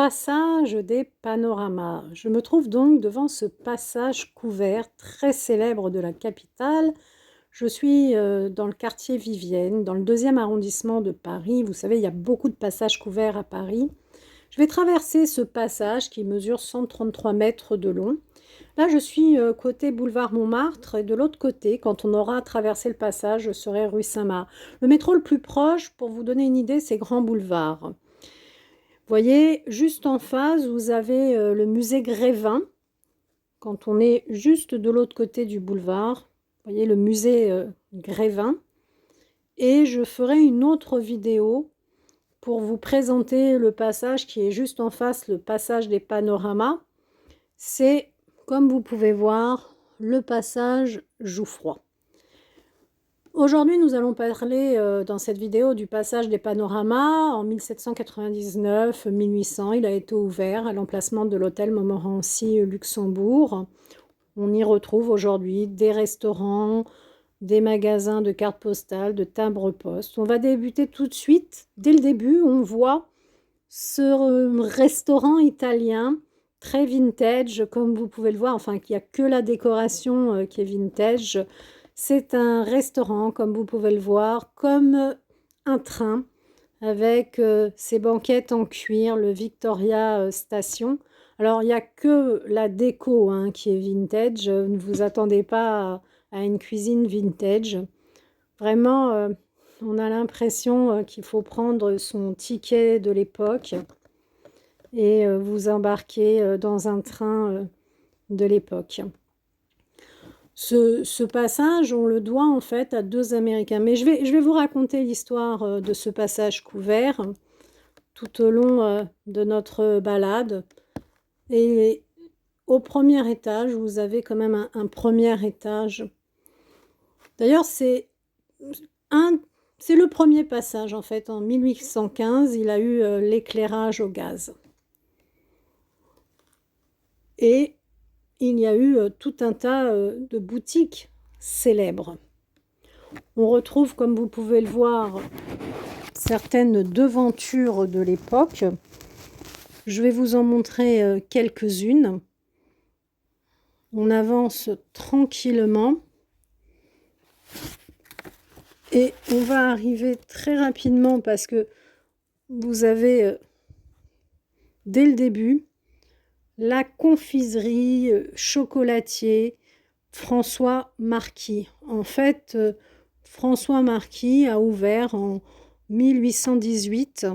Passage des panoramas. Je me trouve donc devant ce passage couvert très célèbre de la capitale. Je suis dans le quartier Vivienne, dans le 2e arrondissement de Paris. Vous savez, il y a beaucoup de passages couverts à Paris. Je vais traverser ce passage qui mesure 133 mètres de long. Là, je suis côté boulevard Montmartre et de l'autre côté, quand on aura traversé le passage, je serai rue Saint-Marc. Le métro le plus proche, pour vous donner une idée, c'est Grand Boulevard. Vous voyez, juste en face, vous avez le musée Grévin. Quand on est juste de l'autre côté du boulevard, vous voyez le musée Grévin. Et je ferai une autre vidéo pour vous présenter le passage qui est juste en face, le passage des panoramas. C'est, comme vous pouvez voir, le passage Jouffroy. Aujourd'hui, nous allons parler dans cette vidéo du passage des panoramas. En 1799-1800, il a été ouvert à l'emplacement de l'hôtel Montmorency Luxembourg. On y retrouve aujourd'hui des restaurants, des magasins de cartes postales, de timbres-poste. On va débuter tout de suite. Dès le début, on voit ce restaurant italien très vintage, comme vous pouvez le voir. Enfin, il n'y a que la décoration qui est vintage. C'est un restaurant, comme vous pouvez le voir, comme un train, avec ses banquettes en cuir, le Victoria Station. Alors, il n'y a que la déco qui est vintage. Ne vous attendez pas à une cuisine vintage. Vraiment, on a l'impression qu'il faut prendre son ticket de l'époque et vous embarquer dans un train de l'époque. Ce passage, on le doit en fait à deux Américains. Mais je vais vous raconter l'histoire de ce passage couvert tout au long de notre balade. Et au premier étage, vous avez quand même un premier étage. D'ailleurs, c'est le premier passage en fait. En 1815, il a eu l'éclairage au gaz. Et il y a eu tout un tas de boutiques célèbres. On retrouve, comme vous pouvez le voir, certaines devantures de l'époque. Je vais vous en montrer quelques-unes. On avance tranquillement. Et on va arriver très rapidement parce que vous avez, dès le début, la confiserie chocolatier François Marquis. En fait, François Marquis a ouvert en 1818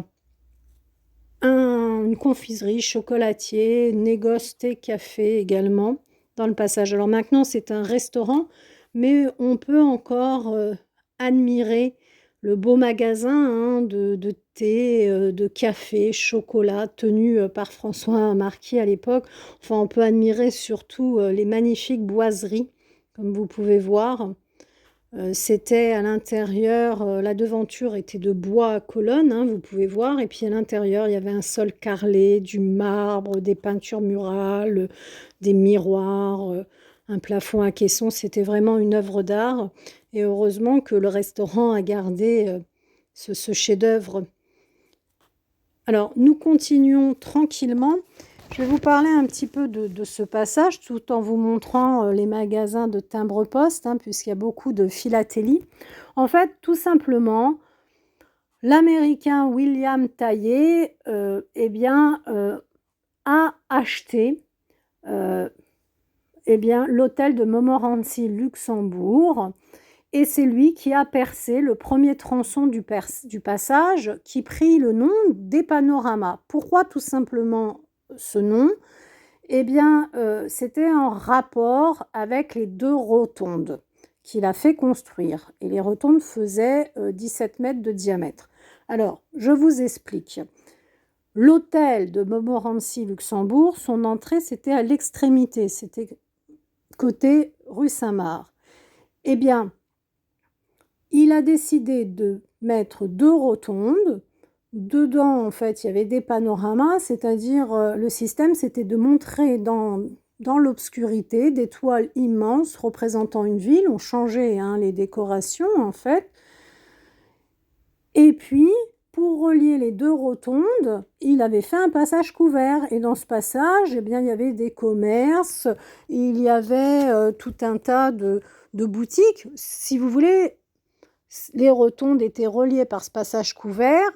une confiserie chocolatier, négoce thé, café également dans le passage. Alors maintenant, c'est un restaurant, mais on peut encore admirer le beau magasin de thé, de café, chocolat, tenu par François Marquis à l'époque. Enfin, on peut admirer surtout les magnifiques boiseries, comme vous pouvez voir. C'était à l'intérieur, la devanture était de bois à colonnes, vous pouvez voir. Et puis à l'intérieur, il y avait un sol carrelé, du marbre, des peintures murales, des miroirs, un plafond à caisson. C'était vraiment une œuvre d'art. Et heureusement que le restaurant a gardé ce chef-d'œuvre. Alors, nous continuons tranquillement. Je vais vous parler un petit peu de ce passage tout en vous montrant les magasins de timbre-poste, puisqu'il y a beaucoup de philatélie. En fait, tout simplement, l'Américain William Taillé a acheté l'hôtel de Montmorency Luxembourg. Et c'est lui qui a percé le premier tronçon du passage qui prit le nom des panoramas. Pourquoi tout simplement ce nom? C'était en rapport avec les deux rotondes qu'il a fait construire. Et les rotondes faisaient 17 mètres de diamètre. Alors, je vous explique. L'hôtel de Montmorency Luxembourg, son entrée, c'était à l'extrémité. C'était côté rue Saint-Marc. Il a décidé de mettre deux rotondes. Dedans, en fait, il y avait des panoramas, c'est-à-dire le système, c'était de montrer dans l'obscurité des toiles immenses représentant une ville. On changeait les décorations, en fait. Et puis, pour relier les 2 rotondes, il avait fait un passage couvert et dans ce passage, eh bien, il y avait des commerces, il y avait, tout un tas de boutiques. Si vous voulez, les rotondes étaient reliées par ce passage couvert.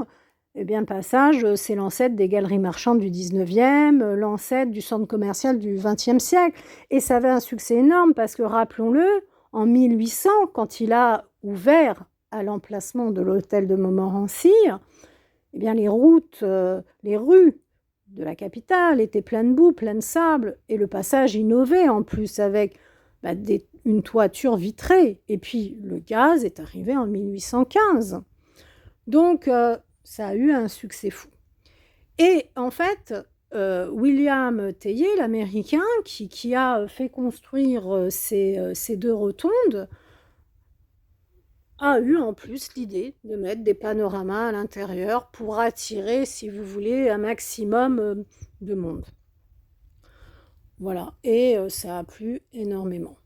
Eh bien, le passage, c'est l'ancêtre des galeries marchandes du 19e, l'ancêtre du centre commercial du 20e siècle. Et ça avait un succès énorme parce que, rappelons-le, en 1800, quand il a ouvert à l'emplacement de l'hôtel de Montmorency, eh bien, les rues de la capitale étaient pleines de boue, pleines de sable. Et le passage innovait en plus avec une toiture vitrée. Et puis, le gaz est arrivé en 1815. Donc, ça a eu un succès fou. Et en fait, William Teillier, l'Américain, qui a fait construire ces 2 rotondes, a eu en plus l'idée de mettre des panoramas à l'intérieur pour attirer, si vous voulez, un maximum de monde. Voilà, et ça a plu énormément.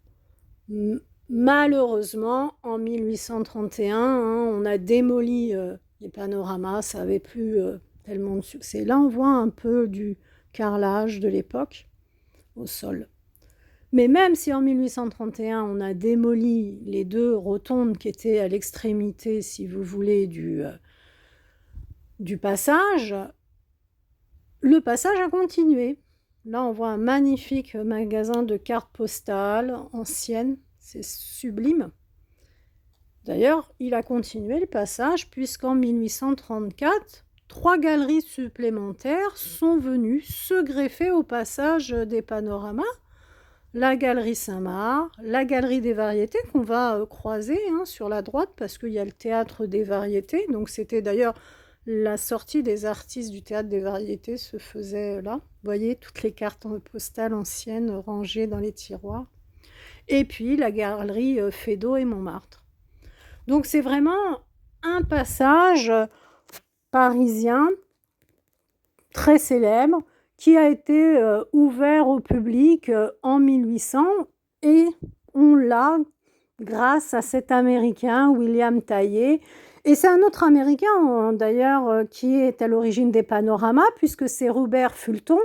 Malheureusement, en 1831, on a démoli les panoramas, ça n'avait plus tellement de succès. Là, on voit un peu du carrelage de l'époque au sol. Mais même si en 1831, on a démoli les 2 rotondes qui étaient à l'extrémité, si vous voulez, du passage, le passage a continué. Là, on voit un magnifique magasin de cartes postales anciennes. C'est sublime. D'ailleurs, il a continué le passage puisqu'en 1834, 3 galeries supplémentaires sont venues se greffer au passage des panoramas. La galerie Saint-Marc, la galerie des variétés qu'on va croiser sur la droite parce qu'il y a le théâtre des variétés. Donc c'était d'ailleurs la sortie des artistes du théâtre des variétés se faisait là. Vous voyez toutes les cartes postales anciennes rangées dans les tiroirs. Et puis la galerie Feydeau et Montmartre. Donc c'est vraiment un passage parisien très célèbre qui a été ouvert au public en 1800 et on l'a grâce à cet Américain, William Teillier. Et c'est un autre Américain d'ailleurs qui est à l'origine des panoramas puisque c'est Robert Fulton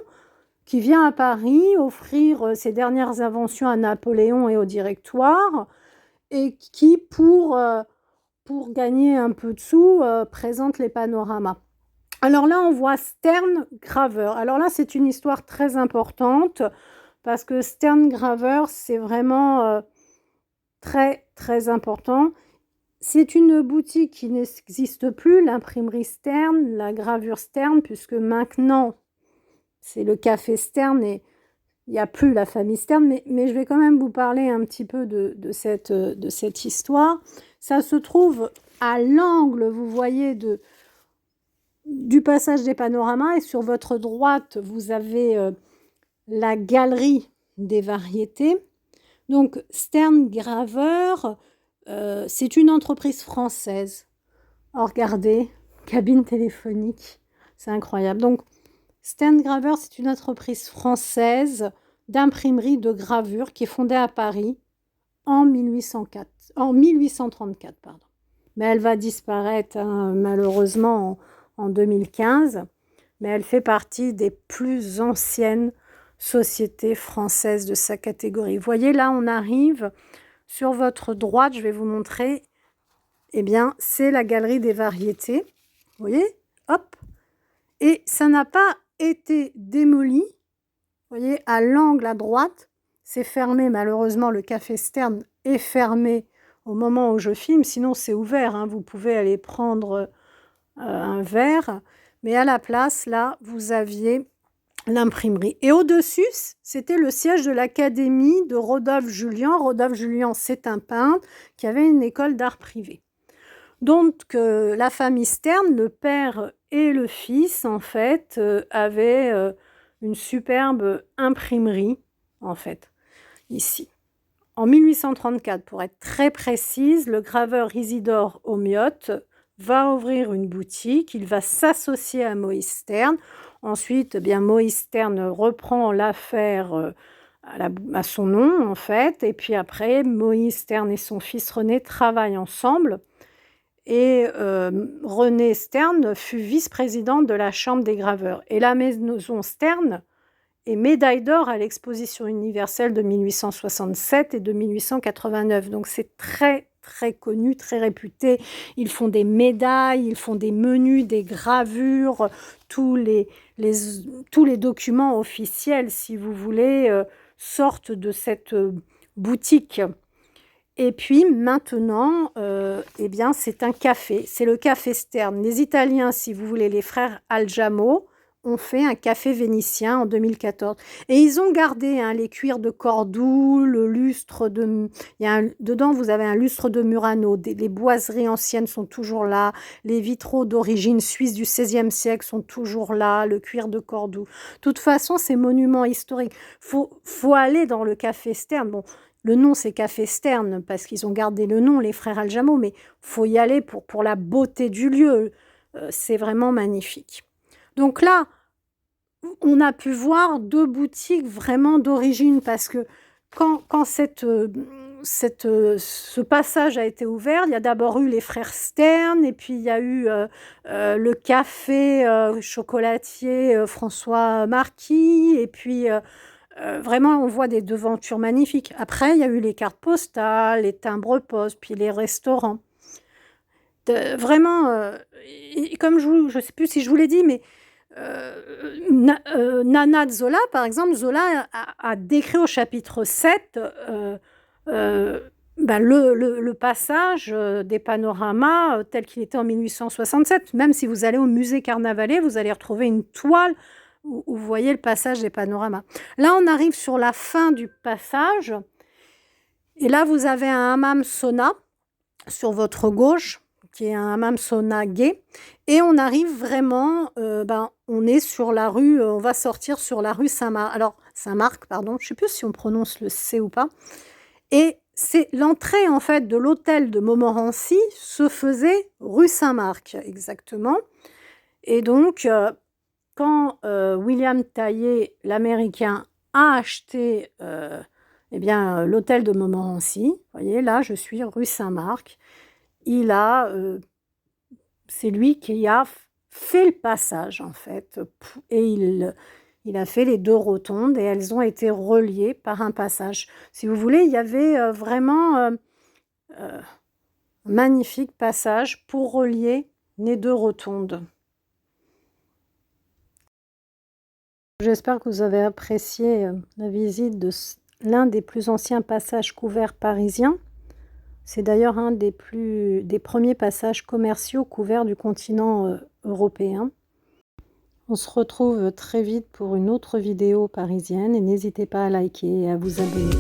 qui vient à Paris offrir ses dernières inventions à Napoléon et au Directoire et qui, pour gagner un peu de sous, présente les panoramas. Alors là, on voit Stern Graveur. Alors là, c'est une histoire très importante parce que Stern Graveur, c'est vraiment très, très important. C'est une boutique qui n'existe plus, l'imprimerie Stern, la gravure Stern, puisque maintenant, c'est le café Stern et il n'y a plus la famille Stern, mais je vais quand même vous parler un petit peu de cette histoire. Ça se trouve à l'angle, vous voyez, du passage des panoramas et sur votre droite, vous avez la galerie des variétés. Donc, Stern Graveur, c'est une entreprise française. Oh, regardez, cabine téléphonique, c'est incroyable. Donc, Stern Graveur, c'est une entreprise française d'imprimerie de gravure qui est fondée à Paris en 1834. Pardon. Mais elle va disparaître malheureusement en 2015. Mais elle fait partie des plus anciennes sociétés françaises de sa catégorie. Vous voyez, là, on arrive sur votre droite, je vais vous montrer. Eh bien, c'est la galerie des variétés. Vous voyez, hop. Et ça n'a pas été démoli. Vous voyez, à l'angle à droite, c'est fermé. Malheureusement, le café Stern est fermé au moment où je filme. Sinon, c'est ouvert. Vous pouvez aller prendre un verre. Mais à la place, là, vous aviez l'imprimerie. Et au-dessus, c'était le siège de l'académie de Rodolphe Julian. Rodolphe Julian, c'est un peintre qui avait une école d'art privé. Donc, la famille Stern, le père et le fils, en fait, avaient une superbe imprimerie, en fait, ici. En 1834, pour être très précise, le graveur Isidore Omiotte va ouvrir une boutique. Il va s'associer à Moïse Stern. Ensuite, Moïse Stern reprend l'affaire à son nom, en fait. Et puis après, Moïse Stern et son fils René travaillent ensemble. et René Stern fut vice-président de la Chambre des graveurs. Et la maison Stern est médaille d'or à l'exposition universelle de 1867 et de 1889. Donc c'est très très connu, très réputé. Ils font des médailles, ils font des menus, des gravures, tous les documents officiels, si vous voulez, sortent de cette boutique. Et puis maintenant, eh bien, c'est un café. C'est le café Stern. Les Italiens, si vous voulez, les frères Algamo, ont fait un café vénitien en 2014. Et ils ont gardé les cuirs de Cordoue, le lustre de... dedans, vous avez un lustre de Murano. Les boiseries anciennes sont toujours là. Les vitraux d'origine suisse du XVIe siècle sont toujours là. Le cuir de Cordoue. De toute façon, ces monuments historiques. Faut aller dans le café Stern. Bon, le nom, c'est Café Stern, parce qu'ils ont gardé le nom, les frères Algamo, mais il faut y aller pour la beauté du lieu. C'est vraiment magnifique. Donc là, on a pu voir 2 boutiques vraiment d'origine, parce que quand ce passage a été ouvert, il y a d'abord eu les frères Stern, et puis il y a eu le café chocolatier François Marquis, et puis... vraiment, on voit des devantures magnifiques. Après, il y a eu les cartes postales, les timbres-poste, puis les restaurants. Vraiment, comme je ne sais plus si je vous l'ai dit, mais Nana de Zola, par exemple, Zola a décrit au chapitre 7 ben, le passage des panoramas tel qu'il était en 1867. Même si vous allez au musée Carnavalet, vous allez retrouver une toile où vous voyez le passage des panoramas. Là, on arrive sur la fin du passage. Et là, vous avez un hammam sauna sur votre gauche, qui est un hammam sauna gay. Et on arrive vraiment, on est sur la rue, on va sortir sur la rue Saint-Marc. Alors, Saint-Marc, pardon, je ne sais plus si on prononce le C ou pas. Et c'est l'entrée, en fait, de l'hôtel de Montmorency se faisait rue Saint-Marc, exactement. Et donc... quand William Taillé, l'Américain, a acheté l'hôtel de Montmorency, vous voyez, là, je suis rue Saint-Marc, c'est lui qui a fait le passage, en fait, et il a fait les 2 rotondes, et elles ont été reliées par un passage. Si vous voulez, il y avait vraiment un magnifique passage pour relier les 2 rotondes. J'espère que vous avez apprécié la visite de l'un des plus anciens passages couverts parisiens. C'est d'ailleurs un des premiers passages commerciaux couverts du continent européen. On se retrouve très vite pour une autre vidéo parisienne et n'hésitez pas à liker et à vous abonner.